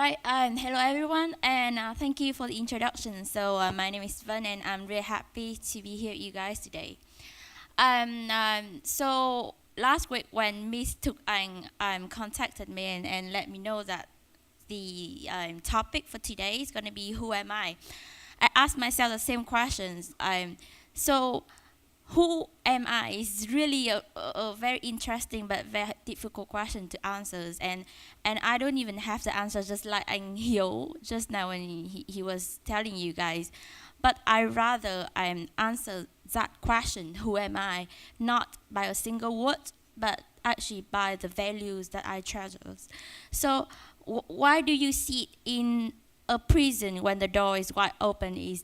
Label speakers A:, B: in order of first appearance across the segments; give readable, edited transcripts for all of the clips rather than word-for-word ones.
A: Right, hello everyone, and thank you for the introduction. My name is Vân, and I'm really happy to be here with you guys today. Last week when Miss Tuk Anh contacted me and let me know that the topic for today is going to be who am I asked myself the same questions. So who am I is really a very interesting but very difficult question to answer, and I don't even have the answer, just like Anh Hiếu just now when he was telling you guys. But I rather answer that question, who am I, not by a single word, but actually by the values that I treasure. So why do you sit in a prison when the door is wide open is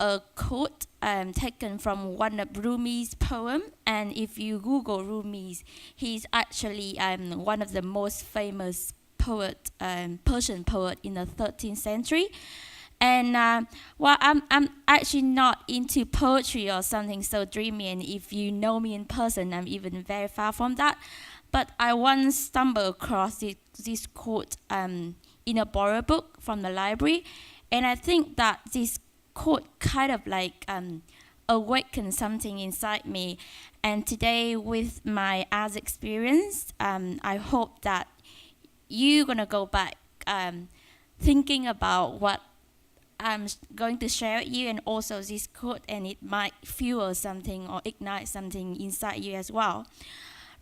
A: a quote taken from one of Rumi's poem. And if you Google Rumi's, he's actually one of the most famous poet, Persian poet in the 13th century. And well, I'm actually not into poetry or something so dreamy, and if you know me in person, I'm even very far from that. But I once stumbled across this quote in a borrowed book from the library, and I think that this quote kind of like awakened something inside me. And today, with my as experience, I hope that you're gonna go back thinking about what I'm going to share with you, and also this quote, and it might fuel something or ignite something inside you as well.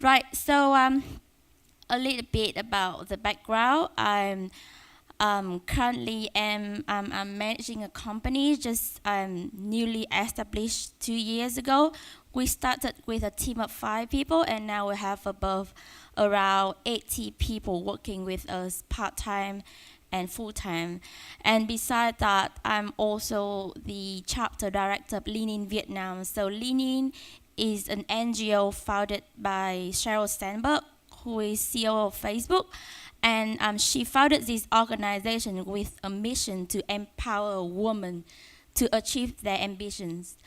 A: Right, so a little bit about the background. Currently I'm managing a company just newly established 2 years ago. We started with a team of 5 people, and now we have above around 80 people working with us part-time and full-time. And besides that, I'm also the chapter director of Lean In Vietnam. So Lean In is an NGO founded by Sheryl Sandberg, who is CEO of Facebook. And she founded this organization with a mission to empower women to achieve their ambitions.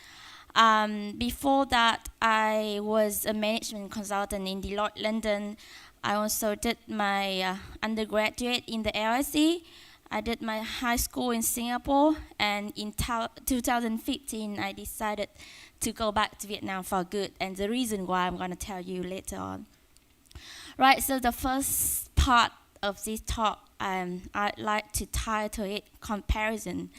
A: Before that, I was a management consultant in Deloitte, London. I also did my undergraduate in the LSE. I did my high school in Singapore, and in 2015, I decided to go back to Vietnam for good, and the reason why I'm going to tell you later on. Right, so the first part of this talk, I'd like to title it Comparison.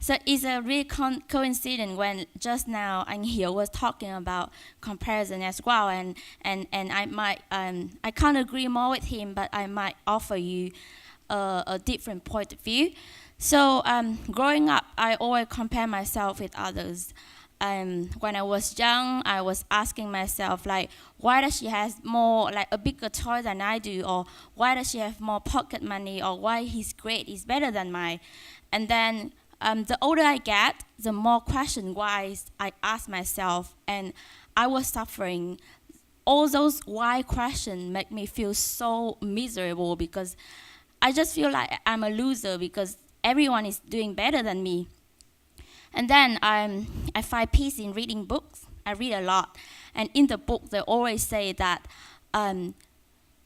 A: So it's a real coincidence when just now Anh Hiếu was talking about comparison as well, and I might, I can't agree more with him, but I might offer you a different point of view. So growing up, I always compare myself with others. When I was young, I was asking myself, like, why does she have more, like, a bigger toy than I do, or why does she have more pocket money, or why his grade is better than mine? And then the older I get, the more question whys I ask myself, and I was suffering. All those why questions make me feel so miserable, because I just feel like I'm a loser because everyone is doing better than me. And then I find peace in reading books. I read a lot. And in the book, they always say that,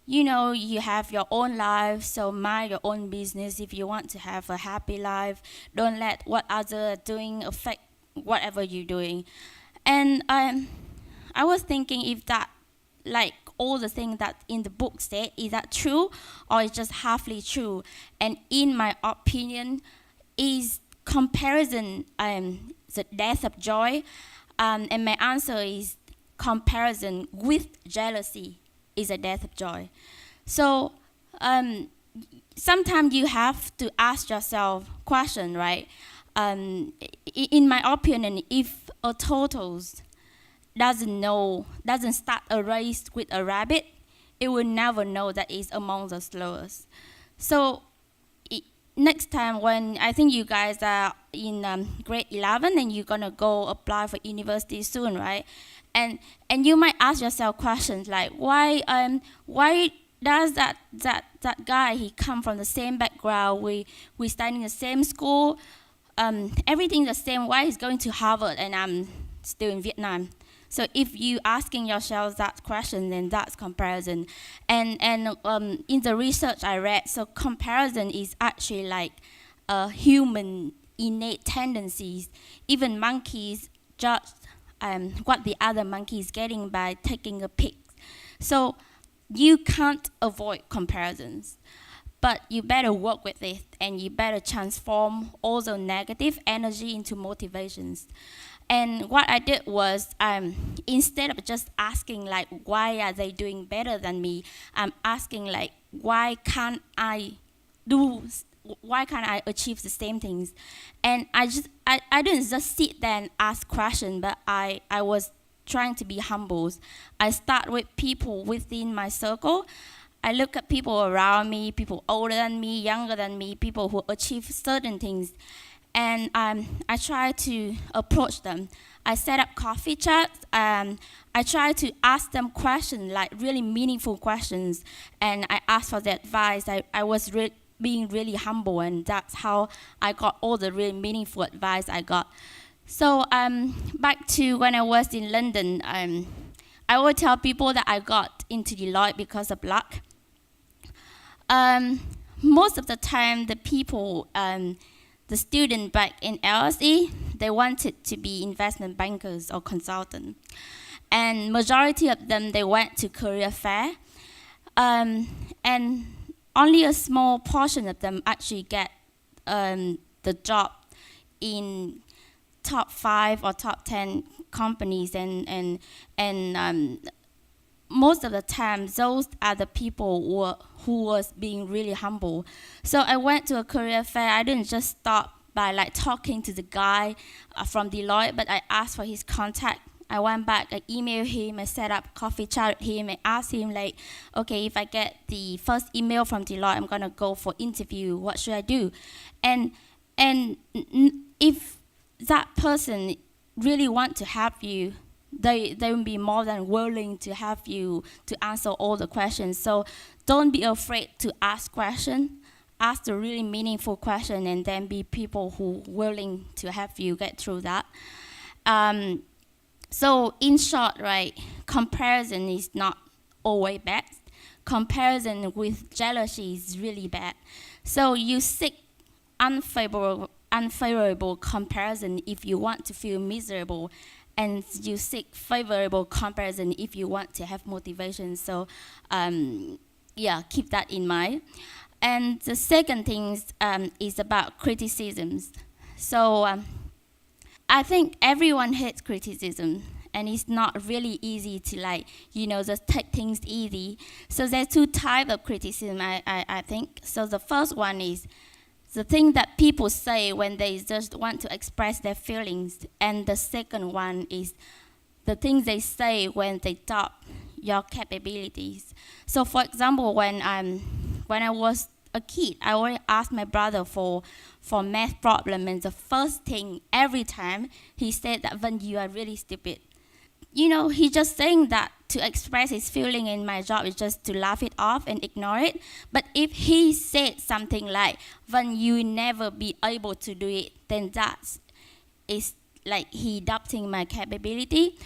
A: you know, you have your own life, so mind your own business. If you want to have a happy life, don't let what others are doing affect whatever you're doing. And I was thinking if that, like, all the things that in the book said, is that true, or is just halfly true? And in my opinion, is comparison the death of joy? And my answer is comparison with jealousy is a death of joy. So sometimes you have to ask yourself question, right? In my opinion, if a totals doesn't start a race with a rabbit, it will never know that it's among the slowest. So next time when I think you guys are in grade 11 and you're gonna go apply for university soon, right? And you might ask yourself questions like, why does that guy, he come from the same background, we study in the same school, everything the same, why he's going to Harvard and I'm still in Vietnam? So if you asking yourself that question, then that's comparison. And in the research I read, so comparison is actually like human innate tendencies. Even monkeys judge what the other monkey is getting by taking a pic. So you can't avoid comparisons, but you better work with it and you better transform all the negative energy into motivations. And what I did was, instead of just asking like, why are they doing better than me? I'm asking like, do, why can't I achieve the same things? And I didn't just sit there and ask questions, but I was trying to be humble. I start with people within my circle. I look at people around me, people older than me, younger than me, people who achieve certain things, and I try to approach them. I set up coffee chats. I try to ask them questions, like really meaningful questions, and I ask for their advice. I was being really humble, and that's how I got all the really meaningful advice I got. So back to when I was in London, I would tell people that I got into Deloitte because of luck. Most of the time, the people, the student back in LSE, they wanted to be investment bankers or consultant. And majority of them, they went to career fair. And only a small portion of them actually get the job in top 5 or top 10 companies, and most of the time those are the people who was being really humble. So I went to a career fair. I didn't just stop by like talking to the guy from Deloitte, but I asked for his contact. I went back, I emailed him, I set up coffee chat with him, and asked him like, okay, if I get the first email from Deloitte, I'm gonna go for interview, what should I do? And if that person really want to help you, they will be more than willing to help you to answer all the questions. So don't be afraid to ask questions. Ask the really meaningful question, and then be people who willing to help you get through that. So in short, right, comparison is not always bad. Comparison with jealousy is really bad. So you seek unfavorable comparison if you want to feel miserable, and you seek favorable comparison if you want to have motivation. So keep that in mind. And the second thing is about criticisms. So I think everyone hates criticism, and it's not really easy to just take things easy. So there's 2 types of criticism, I think. So the first one is the thing that people say when they just want to express their feelings, and the second one is the things they say when they doubt your capabilities. So for example, when I was a kid, I always asked my brother for math problem, and the first thing every time he said that, "Vân, you are really stupid." He just saying that to express his feeling, and my job is just to laugh it off and ignore it. But if he said something like, "Vân, you will never be able to do it," then that is like he doubting my capability.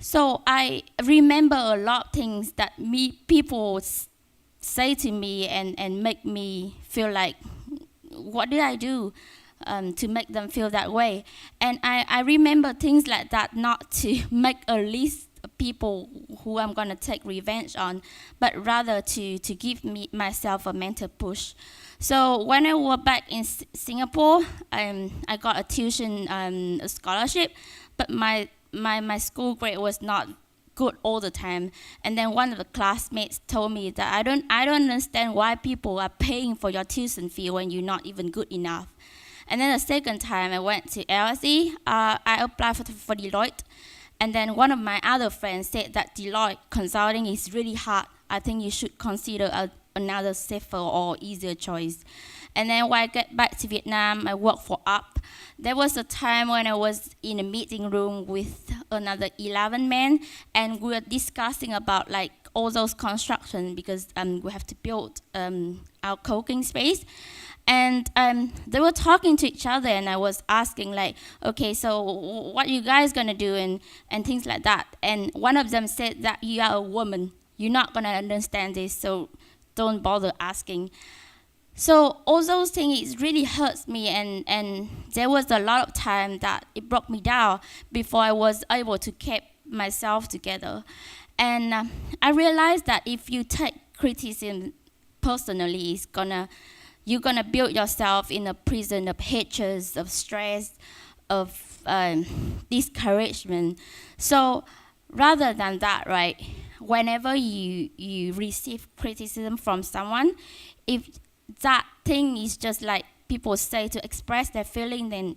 A: So I remember a lot of things that people say to me and make me feel like, what did I do to make them feel that way? And I remember things like that, not to make a list of people who I'm going to take revenge on, but rather to give myself a mental push. So when I was back in Singapore, I got a tuition scholarship, but my school grade was not good all the time. And then one of the classmates told me that I don't understand why people are paying for your tuition fee when you're not even good enough. And then the second time I went to LSE, I applied for Deloitte. And then one of my other friends said that Deloitte consulting is really hard. I think you should consider another safer or easier choice. And then when I get back to Vietnam, I worked for UP. There was a time when I was in a meeting room with another 11 men, and we were discussing about all those construction, because we have to build our co-working space. And they were talking to each other, and I was asking like, okay, so what you guys gonna do, and things like that. And one of them said that you are a woman, you're not gonna understand this, so don't bother asking. So all those things, it really hurts me, and there was a lot of time that it broke me down before I was able to keep myself together. And I realized that if you take criticism personally, you're gonna build yourself in a prison of hatred, of stress, of discouragement. So rather than that, right, whenever you receive criticism from someone, if that thing is just like people say to express their feeling, then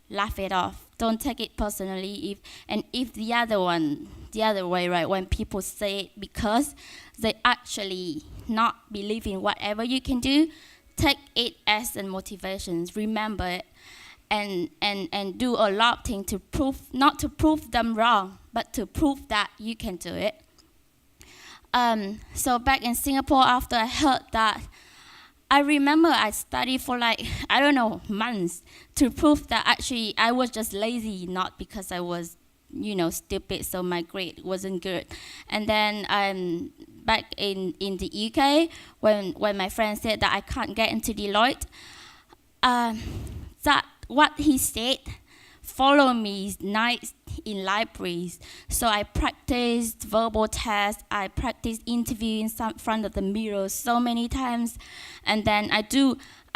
A: laugh it off. Don't take it personally. If the other way, right, when people say it because they actually not believe in whatever you can do, take it as a motivation. Remember it, and do a lot of things to prove, not to prove them wrong, but to prove that you can do it. So back in Singapore, after I heard that, I remember I studied for like, I don't know, months to prove that actually I was just lazy, not because I was, stupid, so my grade wasn't good. And then back in the UK, when my friend said that I can't get into Deloitte, that what he said follow me nights in libraries. So I practiced verbal tests, I practiced interviewing in front of the mirror so many times. And then I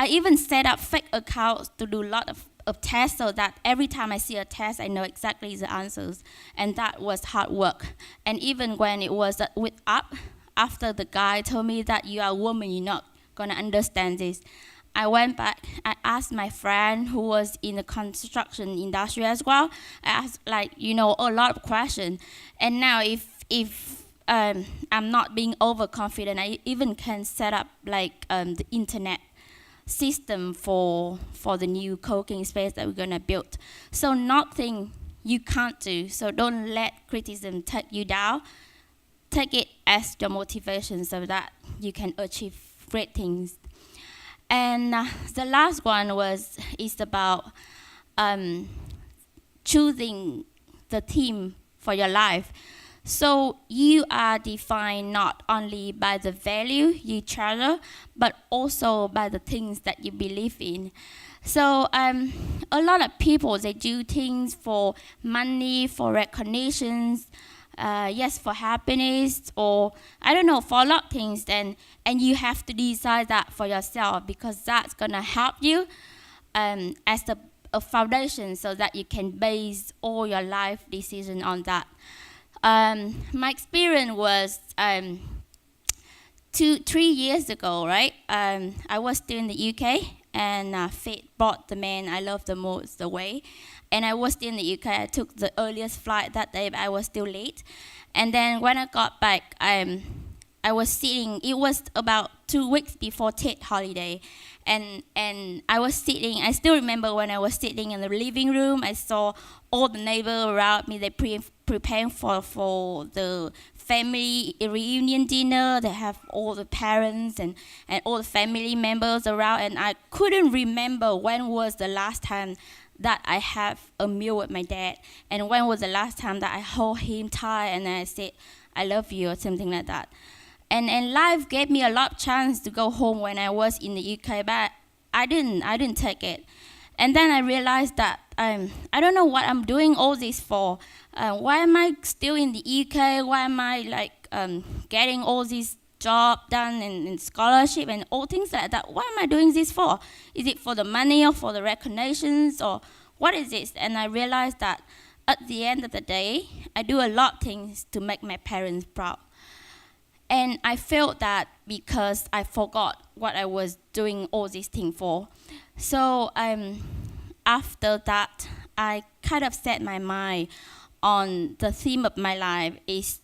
A: even set up fake accounts to do a lot of tests, so that every time I see a test, I know exactly the answers. And that was hard work. And even when it was with up, after the guy told me that you are a woman, you're not gonna understand this, I went back, I asked my friend who was in the construction industry as well. I asked a lot of questions. And now if I'm not being overconfident, I even can set up the internet system for the new co-working space that we're gonna build. So nothing you can't do. So don't let criticism take you down. Take it as your motivation so that you can achieve great things. And the last one is about choosing the theme for your life. So you are defined not only by the value you treasure, but also by the things that you believe in. So a lot of people, they do things for money, for recognitions, yes, for happiness, or I don't know, for a lot of things, and you have to decide that for yourself, because that's gonna help you as a foundation, so that you can base all your life decision on that. My experience was 3 years ago, right? I was still in the UK, and fate brought the man I love the most away. And I was still in the UK. I took the earliest flight that day, but I was still late. And then when I got back, I was sitting, it was about 2 weeks before TED holiday. And I was sitting, I still remember when I was sitting in the living room, I saw all the neighbors around me, they preparing for the family reunion dinner. They have all the parents and all the family members around, and I couldn't remember when was the last time that I have a meal with my dad, and when was the last time that I hold him tight and I said, I love you, or something like that. And life gave me a lot of chance to go home when I was in the UK, but I didn't take it. And then I realized that I don't know what I'm doing all this for. Why am I still in the UK? Why am I getting all these job done and scholarship and all things like that? What am I doing this for? Is it for the money or for the recognitions, or what is this? And I realized that at the end of the day, I do a lot of things to make my parents proud. And I felt that because I forgot what I was doing all these things for. So after that, I kind of set my mind on the theme of my life is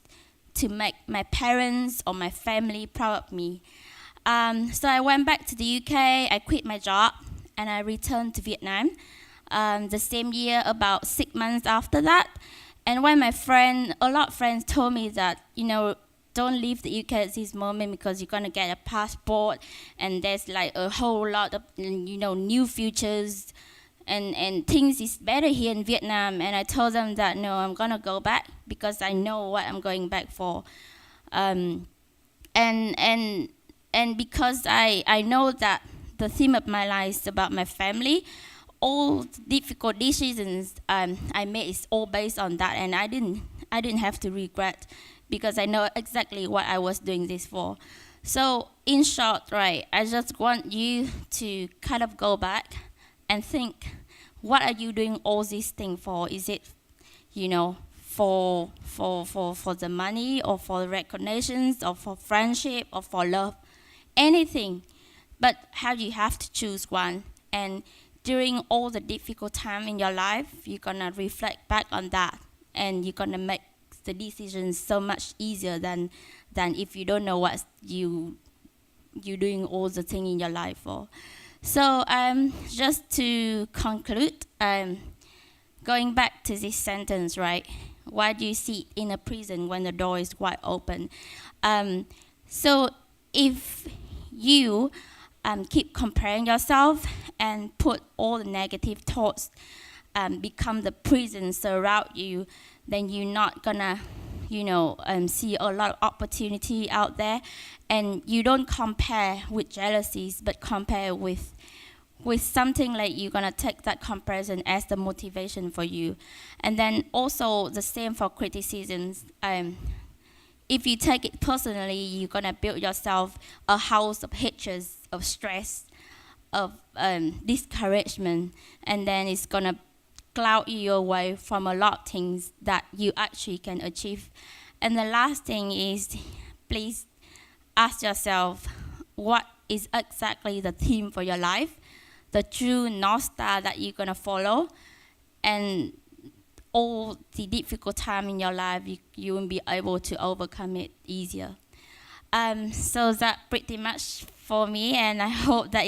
A: to make my parents or my family proud of me. So I went back to the UK, I quit my job, and I returned to Vietnam the same year, about 6 months after that. And when a lot of friends told me that, don't leave the UK at this moment because you're gonna get a passport, and there's like a whole lot of new futures, and things is better here in Vietnam. And I told them that no, I'm gonna go back because I know what I'm going back for, and because I know that the theme of my life is about my family. All difficult decisions I made is all based on that, and I didn't have to regret because I know exactly what I was doing this for. So in short, right, I just want you to kind of go back and think, what are you doing all these things for? Is it, for the money, or for recognitions, or for friendship, or for love? Anything. But how you have to choose one. And during all the difficult time in your life, you're gonna reflect back on that, and you're gonna make the decisions so much easier than if you don't know what you're doing all the thing in your life for. So just to conclude, going back to this sentence, right? Why do you sit in a prison when the door is wide open? So if you keep comparing yourself and put all the negative thoughts become the prison surround you, then you're not gonna see a lot of opportunity out there. And you don't compare with jealousies, but compare with something like you're gonna take that comparison as the motivation for you. And then also the same for criticisms. If you take it personally, you're gonna build yourself a house of hatred, of stress, of discouragement, and then it's gonna cloud you away from a lot of things that you actually can achieve. And the last thing is, please ask yourself, what is exactly the theme for your life, the true North Star that you're gonna follow, and all the difficult time in your life, you will be able to overcome it easier. So that pretty much for me, and I hope that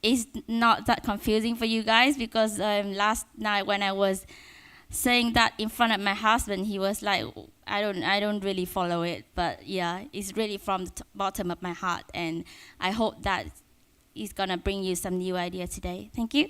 A: is not that confusing for you guys, because last night when I was saying that in front of my husband, he was like, I don't really follow it, but yeah, it's really from the bottom of my heart, and I hope that is gonna bring you some new idea today. Thank you.